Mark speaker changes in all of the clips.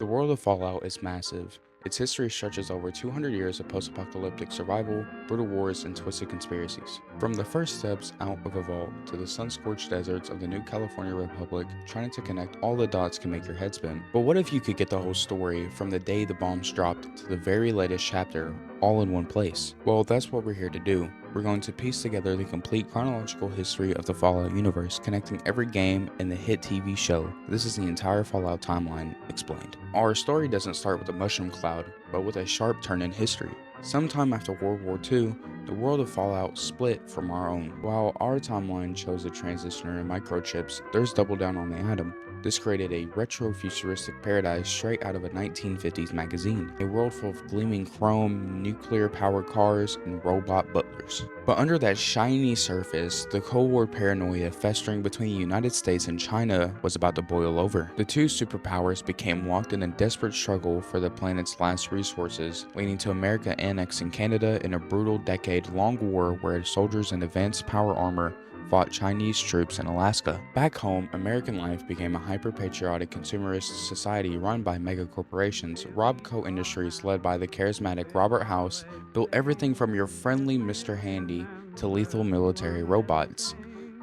Speaker 1: world of Fallout is massive. Its history stretches over 200 years of post-apocalyptic survival, brutal wars, and twisted conspiracies. From the first steps out of a vault to the sun-scorched deserts of the new California Republic, trying to connect all the dots can make your head spin. But what if you could get the whole story from the day the bombs dropped to the very latest chapter, all in one place? Well, that's what we're here to do. We're going to piece together the complete chronological history of the Fallout universe, connecting every game and the hit TV show. This is the entire Fallout timeline explained. Our story doesn't start with a mushroom cloud, but with a sharp turn in history. Sometime after World War II, the world of Fallout split from our own. While our timeline chose a transitioner and microchips, theirs doubled down on the atom. This created a retro-futuristic paradise straight out of a 1950s magazine, a world full of gleaming chrome, nuclear-powered cars, and robot butlers. But under that shiny surface, the Cold War paranoia festering between the United States and China was about to boil over. The two superpowers became locked in a desperate struggle for the planet's last resources, leading to America annexing Canada in a brutal decade-long war where soldiers in advanced power armor fought Chinese troops in Alaska. Back home, American life became a hyper-patriotic consumerist society run by mega-corporations. Robco Industries, led by the charismatic Robert House, built everything from your friendly Mr. Handy to lethal military robots.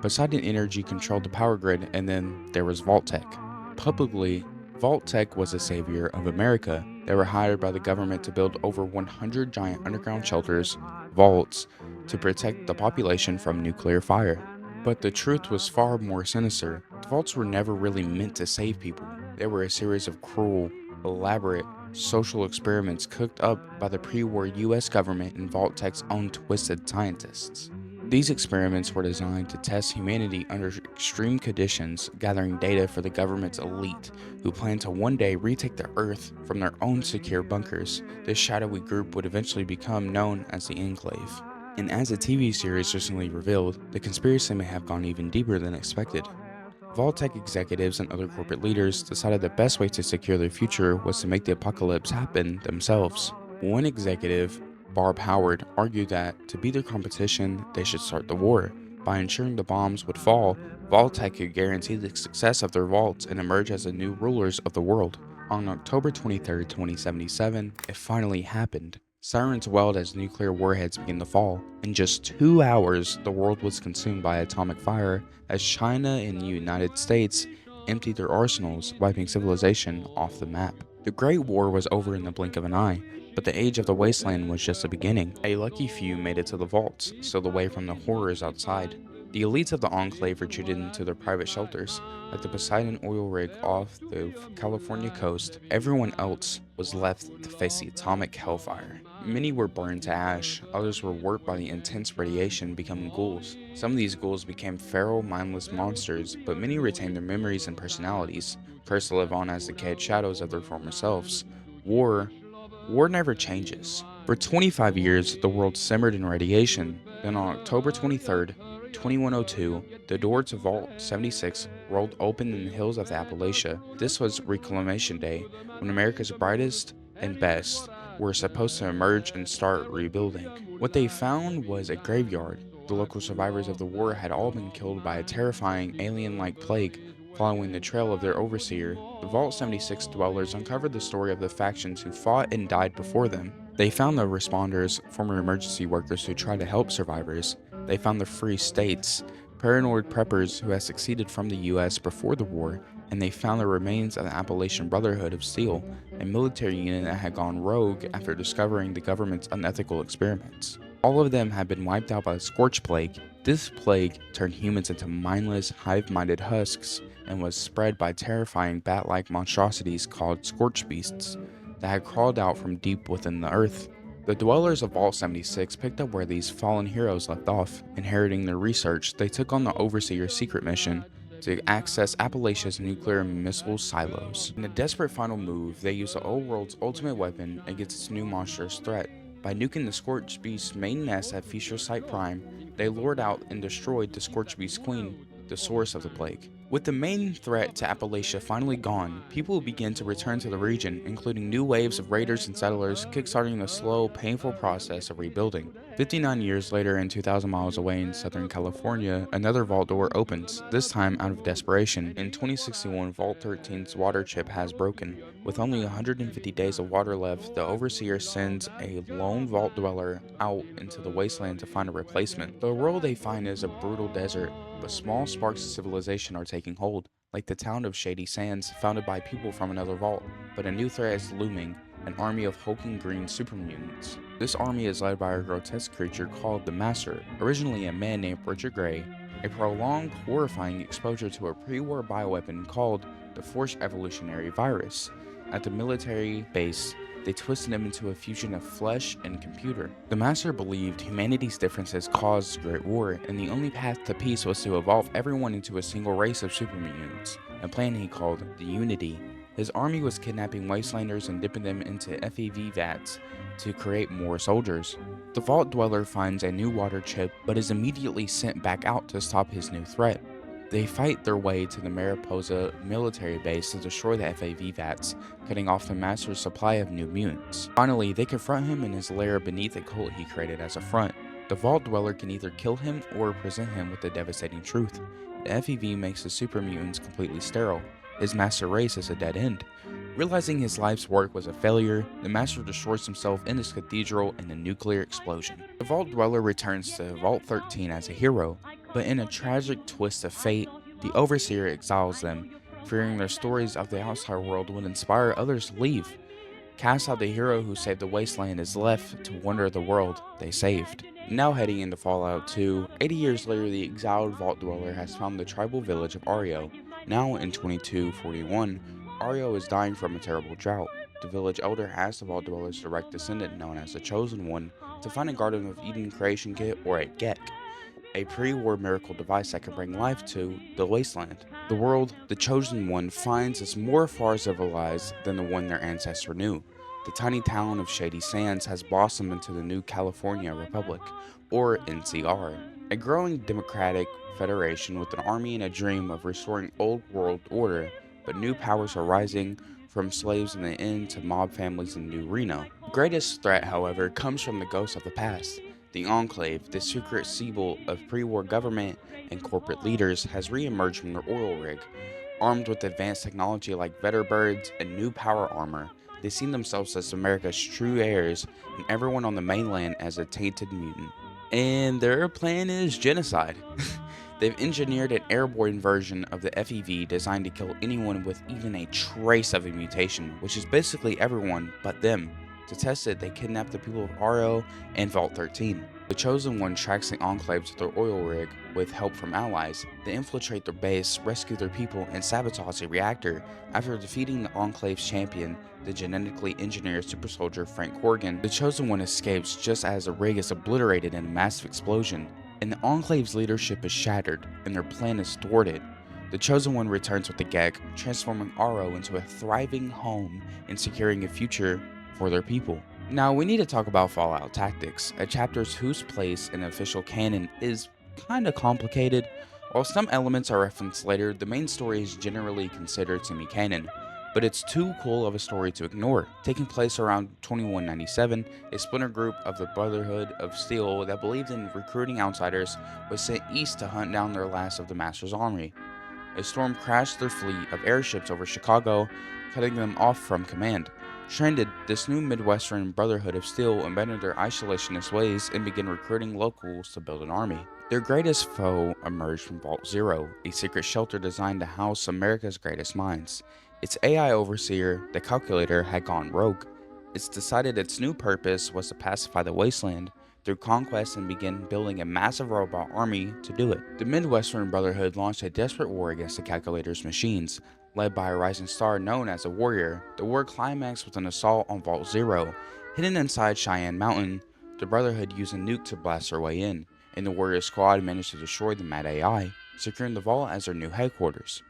Speaker 1: Poseidon Energy controlled the power grid, and then there was Vault-Tec. Publicly, Vault-Tec was the savior of America. They were hired by the government to build over 100 giant underground shelters, vaults, to protect the population from nuclear fire. But the truth was far more sinister. The vaults were never really meant to save people. They were a series of cruel, elaborate, social experiments cooked up by the pre-war US government and Vault-Tec's own twisted scientists. These experiments were designed to test humanity under extreme conditions, gathering data for the government's elite, who planned to one day retake the Earth from their own secure bunkers. This shadowy group would eventually become known as the Enclave. And as a TV series recently revealed, the conspiracy may have gone even deeper than expected. Vault-Tec executives and other corporate leaders decided the best way to secure their future was to make the apocalypse happen themselves. One executive, Barb Howard, argued that to beat their competition, they should start the war. By ensuring the bombs would fall, Vault-Tec could guarantee the success of their vaults and emerge as the new rulers of the world. On October 23, 2077, it finally happened. Sirens wailed as nuclear warheads began to fall. In just 2 hours, the world was consumed by atomic fire as China and the United States emptied their arsenals, wiping civilization off the map. The Great War was over in the blink of an eye, but the age of the wasteland was just the beginning. A lucky few made it to the vaults, sealed away from the horrors outside. The elites of the Enclave retreated into their private shelters, like the Poseidon oil rig off the California coast. Everyone else was left to face the atomic hellfire. Many were burned to ash, others were warped by the intense radiation, becoming ghouls. Some of these ghouls became feral, mindless monsters, but many retained their memories and personalities, cursed to live on as decayed shadows of their former selves. War never changes. For 25 years, the world simmered in radiation. Then on October 23rd, 2102, the door to Vault 76 rolled open in the hills of the Appalachia. This was Reclamation Day, when America's brightest and best were supposed to emerge and start rebuilding. What they found was a graveyard. The local survivors of the war had all been killed by a terrifying alien-like plague. Following the trail of their overseer, the Vault 76 dwellers uncovered the story of the factions who fought and died before them. They found the responders, former emergency workers who tried to help survivors. They found the Free States, paranoid preppers who had succeeded from the US before the war, and they found the remains of the Appalachian Brotherhood of Steel, a military unit that had gone rogue after discovering the government's unethical experiments. All of them had been wiped out by the Scorch Plague. This plague turned humans into mindless, hive-minded husks and was spread by terrifying bat-like monstrosities called Scorch Beasts that had crawled out from deep within the earth. The dwellers of Vault 76 picked up where these fallen heroes left off. Inheriting their research, they took on the Overseer's secret mission to access Appalachia's nuclear missile silos. In a desperate final move, they used the old world's ultimate weapon against its new monstrous threat. By nuking the Scorch Beast's main nest at Feature Site Prime, they lured out and destroyed the Scorch Beast Queen, the source of the plague. With the main threat to Appalachia finally gone, people began to return to the region, including new waves of raiders and settlers, kickstarting the slow, painful process of rebuilding. 59 years later, and 2,000 miles away in Southern California, another vault door opens, this time out of desperation. In 2061, Vault 13's water chip has broken. With only 150 days of water left, the Overseer sends a lone vault dweller out into the wasteland to find a replacement. The world they find is a brutal desert, but small sparks of civilization are taking hold, like the town of Shady Sands, founded by people from another vault. But a new threat is looming, an army of hulking green supermutants. This army is led by a grotesque creature called the Master, originally a man named Richard Gray. A prolonged, horrifying exposure to a pre-war bioweapon called the Force Evolutionary Virus. At the military base, they twisted him into a fusion of flesh and computer. The Master believed humanity's differences caused the Great War, and the only path to peace was to evolve everyone into a single race of supermutants, a plan he called the Unity. His army was kidnapping wastelanders and dipping them into FEV vats to create more soldiers. The Vault Dweller finds a new water chip, but is immediately sent back out to stop his new threat. They fight their way to the Mariposa military base to destroy the FAV vats, cutting off the Master's supply of new mutants. Finally, they confront him in his lair beneath a cult he created as a front. The Vault Dweller can either kill him or present him with the devastating truth. The FEV makes the super mutants completely sterile. His master race is a dead end. Realizing his life's work was a failure, the Master destroys himself in his cathedral in a nuclear explosion. The Vault Dweller returns to Vault 13 as a hero, but in a tragic twist of fate, the Overseer exiles them, fearing their stories of the outside world would inspire others to leave. Cast out the hero who saved the wasteland is left to wonder the world they saved. Now heading into Fallout 2, 80 years later the exiled Vault Dweller has found the tribal village of Ario. Now in 2241, Ario is dying from a terrible drought. The village elder asks the Vault Dweller's direct descendant, known as the Chosen One, to find a Garden of Eden creation kit or a GECK, a pre-war miracle device that can bring life to the wasteland. The world the Chosen One finds is more far civilized than the one their ancestor knew. The tiny town of Shady Sands has blossomed into the new California Republic, or NCR, a growing democratic federation with an army and a dream of restoring old world order, but new powers are rising, from slaves in the inn to mob families in New Reno. The greatest threat, however, comes from the ghosts of the past. The Enclave, the secret siebel of pre-war government and corporate leaders, has re-emerged from their oil rig. Armed with advanced technology like Veterbirds and new power armor, they see themselves as America's true heirs and everyone on the mainland as a tainted mutant. And their plan is genocide. They've engineered an airborne version of the FEV designed to kill anyone with even a trace of a mutation, which is basically everyone but them. To test it, they kidnap the people of Aro and Vault 13. The Chosen One tracks the Enclave to their oil rig with help from allies. They infiltrate their base, rescue their people, and sabotage the reactor. After defeating the Enclave's champion, the genetically engineered super soldier Frank Corgan, the Chosen One escapes just as the rig is obliterated in a massive explosion, and the Enclave's leadership is shattered, and their plan is thwarted. The Chosen One returns with the GECK, transforming Aro into a thriving home and securing a future for their people. Now we need to talk about Fallout Tactics, a chapter whose place in official canon is kinda complicated. While some elements are referenced later, the main story is generally considered semi-canon, but it's too cool of a story to ignore. Taking place around 2197, a splinter group of the Brotherhood of Steel that believed in recruiting outsiders was sent east to hunt down their last of the Master's army. A storm crashed their fleet of airships over Chicago, cutting them off from command. Stranded, this new Midwestern Brotherhood of Steel abandoned their isolationist ways and began recruiting locals to build an army. Their greatest foe emerged from Vault Zero, a secret shelter designed to house America's greatest minds. Its AI overseer, the Calculator, had gone rogue. It's decided its new purpose was to pacify the wasteland through conquest and begin building a massive robot army to do it. The Midwestern Brotherhood launched a desperate war against the Calculator's machines, led by a rising star known as a Warrior. The war climaxed with an assault on Vault Zero. Hidden inside Cheyenne Mountain, the Brotherhood used a nuke to blast their way in, and the Warrior squad managed to destroy the Mad AI, securing the vault as their new headquarters.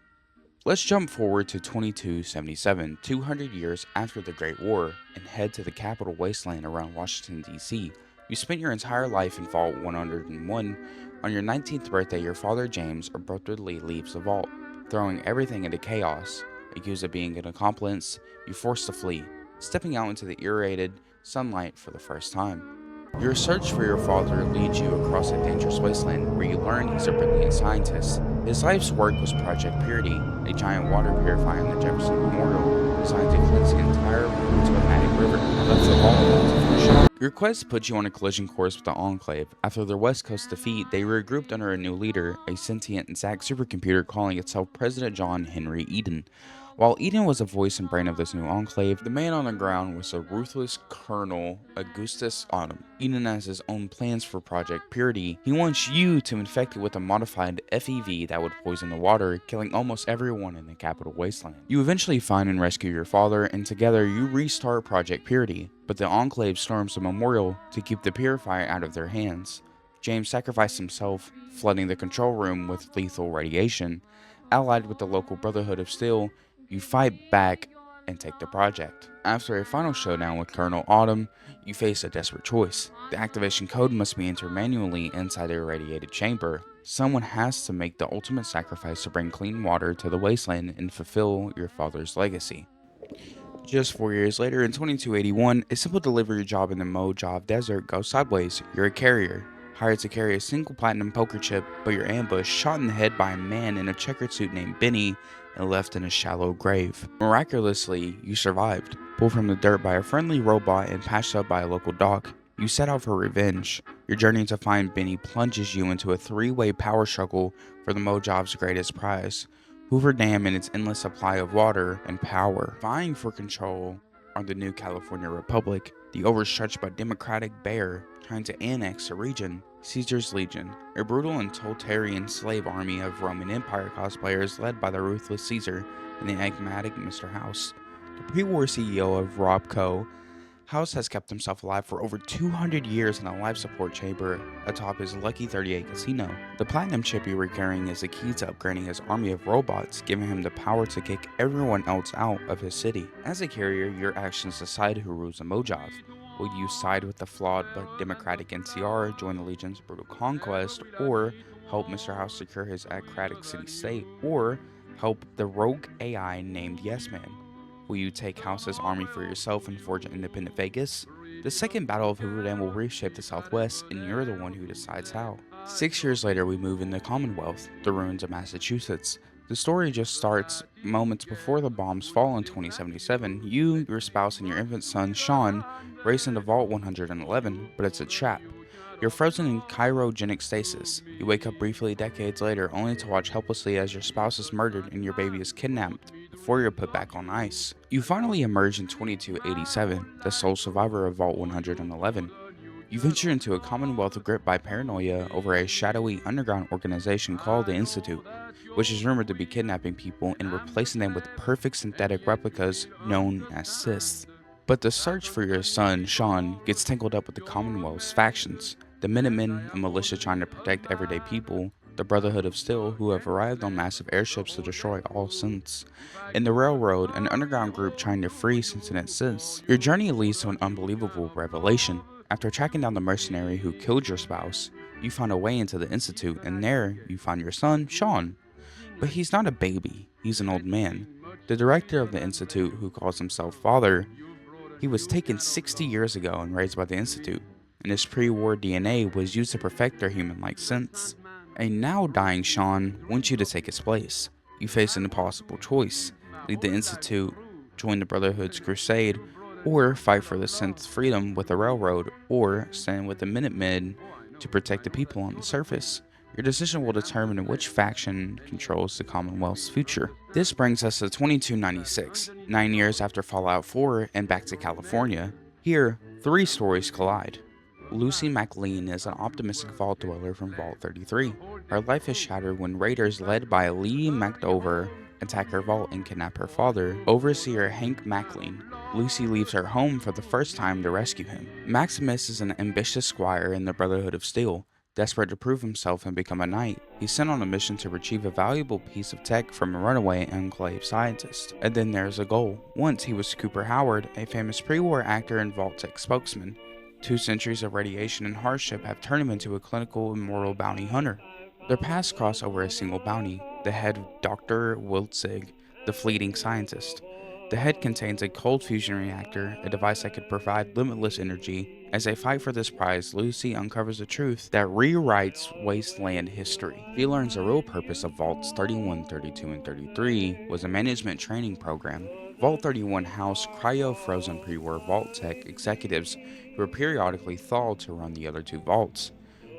Speaker 1: Let's jump forward to 2277, 200 years after the Great War, and head to the capital wasteland around Washington, D.C. You spent your entire life in Vault 101. On your 19th birthday, your father James abruptly leaves the vault. throwing everything into chaos. Accused of being an accomplice, you forced to flee, stepping out into the irradiated sunlight for the first time. Your search for your father leads you across a dangerous wasteland where you learn he's a brilliant scientist. His life's work was Project Purity, a giant water purifier in the Jefferson Memorial designed to cleanse the entire route to a Atlantic River that left the vault to function. Your quest puts you on a collision course with the Enclave. After their West Coast defeat, they regrouped under a new leader, a sentient and Zack supercomputer calling itself President John Henry Eden. While Eden was the voice and brain of this new enclave, the man on the ground was a ruthless Colonel Augustus Autumn. Eden has his own plans for Project Purity. He wants you to infect it with a modified FEV that would poison the water, killing almost everyone in the capital wasteland. You eventually find and rescue your father, and together you restart Project Purity, but the enclave storms the memorial to keep the purifier out of their hands. James sacrificed himself, flooding the control room with lethal radiation. Allied with the local Brotherhood of Steel, you fight back and take the project. After a final showdown with Colonel Autumn, you face a desperate choice. The activation code must be entered manually inside a irradiated chamber. Someone has to make the ultimate sacrifice to bring clean water to the wasteland and fulfill your father's legacy. Just 4 years later, in 2281, a simple delivery job in the Mojave Desert goes sideways. You're a carrier, hired to carry a single platinum poker chip, but you're ambushed, shot in the head by a man in a checkered suit named Benny, and left in a shallow grave. Miraculously, you survived. Pulled from the dirt by a friendly robot and patched up by a local doc, you set out for revenge. Your journey to find Benny plunges you into a three-way power struggle for the Mojave's greatest prize, Hoover Dam and its endless supply of water and power. Vying for control are the new California Republic, the overstretched but democratic bear trying to annex the region, Caesar's Legion, a brutal and totalitarian slave army of Roman Empire cosplayers led by the ruthless Caesar and the enigmatic Mr. House. The pre-war CEO of Rob Co., House has kept himself alive for over 200 years in a life support chamber atop his Lucky 38 casino. The platinum chip you were carrying is the key to upgrading his army of robots, giving him the power to kick everyone else out of his city. As a carrier, your actions decide who rules the Mojave. Will you side with the flawed but democratic NCR, join the Legion's brutal conquest, or help Mr. House secure his acratic city-state, or help the rogue AI named Yes Man? Will you take House's army for yourself and forge an independent Vegas? The second battle of Hoover Dam will reshape the Southwest, and you're the one who decides how. 6 years later, we move in the Commonwealth, the ruins of Massachusetts. The story just starts moments before the bombs fall in 2077. You, your spouse, and your infant son, Sean, race into Vault 111, but it's a trap. You're frozen in cryogenic stasis. You wake up briefly decades later, only to watch helplessly as your spouse is murdered and your baby is kidnapped before you're put back on ice. You finally emerge in 2287, the sole survivor of Vault 111. You venture into a Commonwealth gripped by paranoia over a shadowy underground organization called the Institute, which is rumored to be kidnapping people and replacing them with perfect synthetic replicas known as Siths. But the search for your son, Sean, gets tangled up with the Commonwealth's factions. The Minutemen, a militia trying to protect everyday people, the Brotherhood of Steel, who have arrived on massive airships to destroy all synths, and the Railroad, an underground group trying to free sentient synths. Your journey leads to an unbelievable revelation. After tracking down the mercenary who killed your spouse, you find a way into the Institute, and there you find your son, Sean. But he's not a baby, he's an old man. The director of the Institute, who calls himself Father, he was taken 60 years ago and raised by the Institute, and his pre-war DNA was used to perfect their human-like synths. A now-dying Sean wants you to take his place. You face an impossible choice: lead the Institute, join the Brotherhood's crusade, or fight for the synth's freedom with the Railroad, or stand with the Minutemen to protect the people on the surface. Your decision will determine which faction controls the Commonwealth's future. This brings us to 2296, 9 years after Fallout 4 and back to California. Here, three stories collide. Lucy McLean is an optimistic vault dweller from Vault 33. Her life is shattered when raiders led by Lee McDover attack her vault and kidnap her father, Overseer Hank McLean. Lucy leaves her home for the first time to rescue him. Maximus is an ambitious squire in the Brotherhood of Steel. Desperate to prove himself and become a knight, he's sent on a mission to retrieve a valuable piece of tech from a runaway Enclave scientist. And then there's a goal. Once he was Cooper Howard, a famous pre-war actor and Vault Tech spokesman. 2 centuries of radiation and hardship have turned him into a clinical immortal bounty hunter. Their paths cross over a single bounty, the head of Dr. Wiltzig, the fleeting scientist. The head contains a cold fusion reactor, a device that could provide limitless energy. As they fight for this prize, Lucy uncovers a truth that rewrites wasteland history. She learns the real purpose of Vaults 31, 32, and 33 was a management training program. Vault 31 housed cryo-frozen pre-war Vault Tech executives who were periodically thawed to run the other two vaults.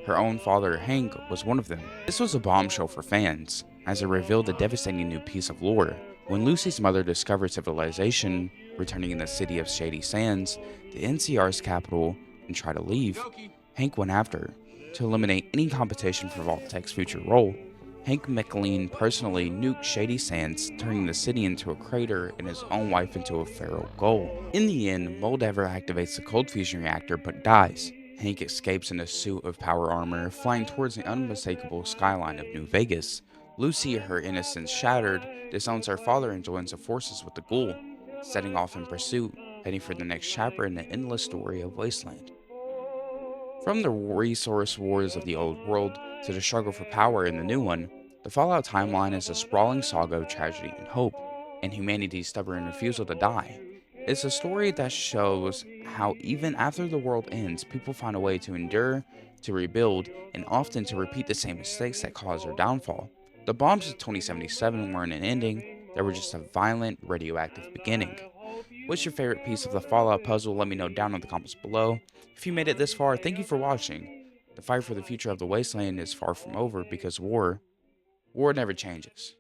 Speaker 1: Her own father, Hank, was one of them. This was a bombshell for fans, as it revealed a devastating new piece of lore. When Lucy's mother discovered civilization returning in the city of Shady Sands, the NCR's capital, and tried to leave, Hank went after her. To eliminate any competition for Vault-Tech's future role, Hank McLean personally nuked Shady Sands, turning the city into a crater and his own wife into a feral ghoul. In the end, Moldaver activates the cold fusion reactor but dies. Hank escapes in a suit of power armor, flying towards the unmistakable skyline of New Vegas. Lucy, her innocence shattered, disowns her father and joins the forces with the ghoul, setting off in pursuit, heading for the next chapter in the endless story of Wasteland. From the resource wars of the old world to the struggle for power in the new one, the Fallout timeline is a sprawling saga of tragedy and hope, and humanity's stubborn refusal to die. It's a story that shows how even after the world ends, people find a way to endure, to rebuild, and often to repeat the same mistakes that caused their downfall. The bombs of 2077 weren't an ending, they were just a violent, radioactive beginning. What's your favorite piece of the Fallout puzzle? Let me know down in the comments below. If you made it this far, thank you for watching. The fight for the future of the Wasteland is far from over because war never changes.